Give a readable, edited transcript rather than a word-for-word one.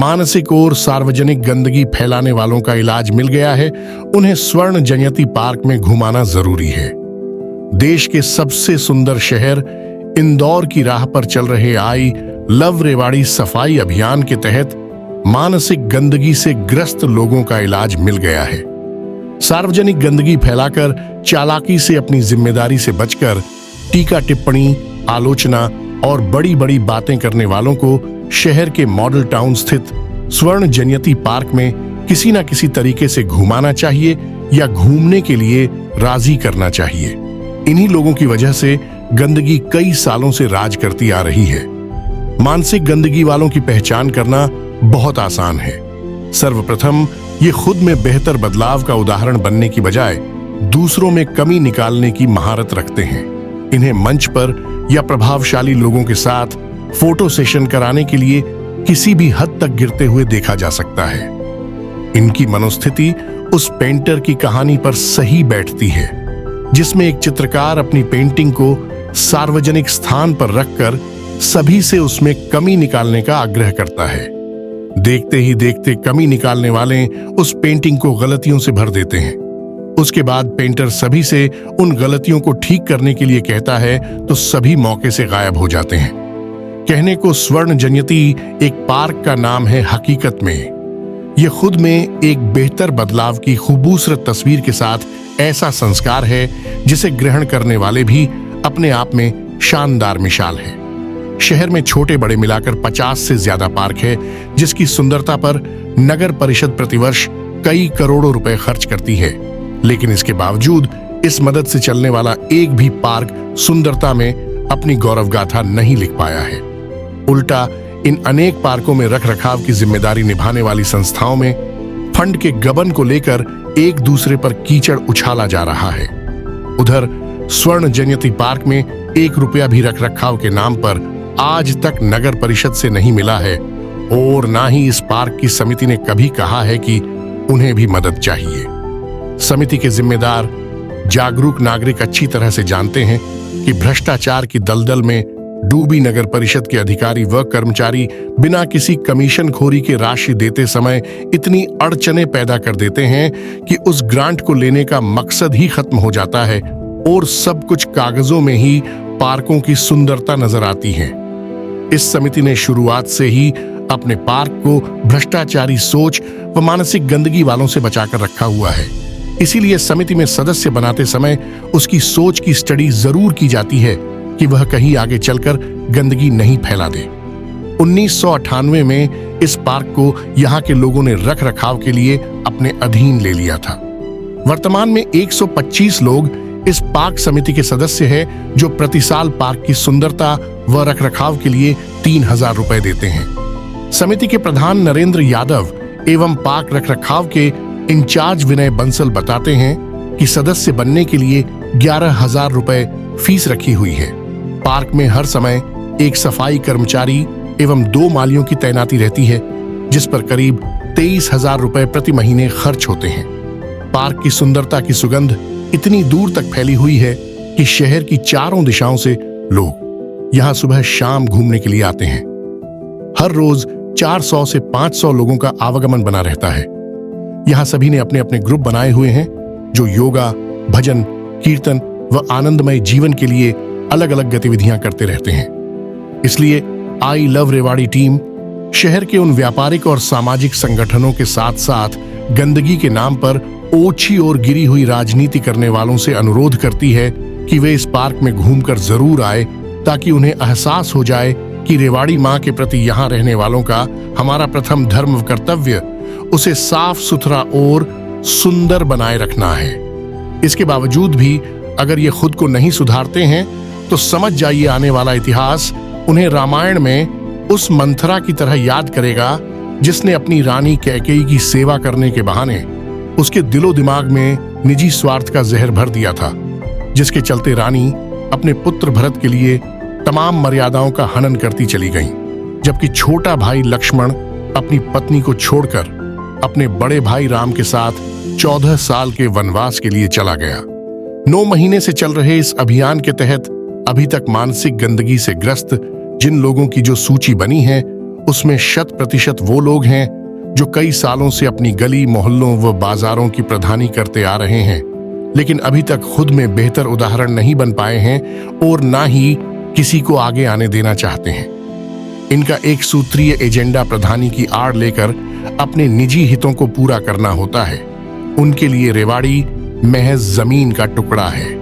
मानसिक और सार्वजनिक गंदगी फैलाने वालों का इलाज मिल गया है। उन्हें स्वर्ण जयंती पार्क में घुमाना जरूरी है। देश के सबसे सुंदर शहर इंदौर की राह पर चल रहे आई लव रेवाड़ी सफाई अभियान के तहत मानसिक गंदगी से ग्रस्त लोगों का इलाज मिल गया है। सार्वजनिक गंदगी फैलाकर चालाकी से अपनी जिम्मेदारी से बचकर टीका टिप्पणी, आलोचना और बड़ी बड़ी बातें करने वालों को शहर के मॉडल टाउन स्थित स्वर्ण जयंती पार्क में किसी न किसी तरीके से घुमाना चाहिए या घूमने के लिए राजी करना चाहिए। इन्हीं लोगों की वजह से गंदगी कई सालों से राज करती आ रही है। मानसिक गंदगी वालों की पहचान करना बहुत आसान है। सर्वप्रथम ये खुद में बेहतर बदलाव का उदाहरण बनने की बजाय दूसरों में कमी निकालने की महारत रखते हैं। इन्हें मंच पर या प्रभावशाली लोगों के साथ फोटो सेशन कराने के लिए किसी भी हद तक गिरते हुए देखा जा सकता है। इनकी मनोस्थिति उस पेंटर की कहानी पर सही बैठती है, जिसमें एक चित्रकार अपनी पेंटिंग को सार्वजनिक स्थान पर रखकर सभी से उसमें कमी निकालने का आग्रह करता है। देखते ही देखते कमी निकालने वाले उस पेंटिंग को गलतियों से भर देते हैं। उसके बाद पेंटर सभी से उन गलतियों को ठीक करने के लिए कहता है तो सभी मौके से गायब हो जाते हैं। कहने को स्वर्ण जयंती एक पार्क का नाम है, हकीकत में यह खुद में एक बेहतर बदलाव की खूबसूरत तस्वीर के साथ ऐसा संस्कार है जिसे ग्रहण करने वाले भी अपने आप में शानदार मिसाल है। शहर में छोटे बड़े मिलाकर 50 से ज्यादा पार्क है, जिसकी सुंदरता पर नगर परिषद प्रतिवर्ष कई करोड़ों रुपए खर्च करती है। लेकिन इसके बावजूद इस मदद से चलने वाला एक भी पार्क सुंदरता में अपनी गौरव गाथा नहीं लिख पाया है। उल्टा इन अनेक पार्कों में रखरखाव की जिम्मेदारी निभाने वाली संस्थाओं में फंड के गबन को लेकर एक दूसरे पर कीचड़ उछाला जा रहा है। उधर स्वर्ण जयंती पार्क में 1 रुपया भी रखरखाव के नाम पर आज तक नगर परिषद से नहीं मिला है और ना ही इस पार्क की समिति ने कभी कहा है कि उन्हें भी मदद चाहिए। समिति के जिम्मेदार जागरूक नागरिक अच्छी तरह से जानते हैं कि भ्रष्टाचार की दलदल में डूबी नगर परिषद के अधिकारी व कर्मचारी बिना किसी कमीशनखोरी के राशि देते समय इतनी अड़चनें पैदा कर देते हैं कि उस ग्रांट को लेने का मकसद ही खत्म हो जाता है और सब कुछ कागजों में ही पार्कों की सुंदरता नजर आती है। इस समिति ने शुरुआत से ही अपने पार्क को भ्रष्टाचारी सोच व मानसिक गंदगी वालों से बचाकर रखा हुआ है। इसीलिए समिति में सदस्य बनाते समय उसकी सोच की स्टडी जरूर की जाती है कि वह कहीं आगे चलकर गंदगी नहीं फैला दे। 1998 में इस पार्क को यहाँ के लोगों ने रख रखाव के लिए अपने अधीन ले लिया था। वर्तमान में 125 लोग इस पार्क समिति के सदस्य हैं, जो प्रति साल पार्क की सुंदरता व रखरखाव के लिए 3000 रुपए देते हैं। समिति के प्रधान नरेंद्र यादव एवं पार्क रखरखाव के इंचार्ज विनय बंसल बताते हैं कि सदस्य बनने के लिए 11,000 रुपए फीस रखी हुई है। पार्क में हर समय एक सफाई कर्मचारी एवं 2 मालियों की तैनाती रहती है, जिस पर करीब 23,000 रुपए प्रति महीने खर्च होते हैं। पार्क की सुंदरता की सुगंध इतनी दूर तक फैली हुई है कि शहर की चारों दिशाओं से लोग यहाँ सुबह शाम घूमने के लिए आते हैं। हर रोज 400 से 500 लोगों का आवागमन बना रहता है। यहाँ सभी ने अपने अपने ग्रुप बनाए हुए हैं, जो योगा, भजन, कीर्तन व आनंदमय जीवन के लिए अलग अलग गतिविधियां करते रहते हैं। इसलिए आई लव रेवाड़ी टीम शहर के उन व्यापारिक और सामाजिक संगठनों के साथ साथ गंदगी के नाम पर ओछी और गिरी हुई राजनीति करने वालों से अनुरोध करती है कि वे इस पार्क में घूमकर जरूर आए, ताकि उन्हें एहसास हो जाए कि रेवाड़ी माँ के प्रति यहाँ रहने वालों का हमारा प्रथम धर्म व कर्तव्य उसे साफ सुथरा और सुंदर बनाए रखना है। इसके बावजूद भी अगर ये खुद को नहीं सुधारते हैं तो समझ जाइए आने वाला इतिहास उन्हें रामायण में उस मंथरा की तरह याद करेगा, जिसने अपनी रानी कैकेयी की सेवा करने के बहाने उसके दिलो दिमाग में निजी स्वार्थ का जहर भर दिया था, जिसके चलते रानी अपने पुत्र भरत के लिए तमाम मर्यादाओं का हनन करती चली गईं, जबकि छोटा भाई लक्ष्मण अपनी पत्नी को छोड़कर अपने बड़े भाई राम के साथ 14 साल के वनवास के लिए चला गया। 9 महीने से चल रहे इस अभियान के तहत अभी तक मानसिक गंदगी से ग्रस्त जिन लोगों की जो सूची बनी है, उसमें 100% वो लोग हैं जो कई सालों से अपनी गली मोहल्लों व बाजारों की प्रधानी करते आ रहे हैं, लेकिन अभी तक खुद में बेहतर उदाहरण नहीं बन पाए हैं और ना ही किसी को आगे आने देना चाहते हैं। इनका एक सूत्रीय एजेंडा प्रधानी की आड़ लेकर अपने निजी हितों को पूरा करना होता है। उनके लिए रेवाड़ी महज जमीन का टुकड़ा है।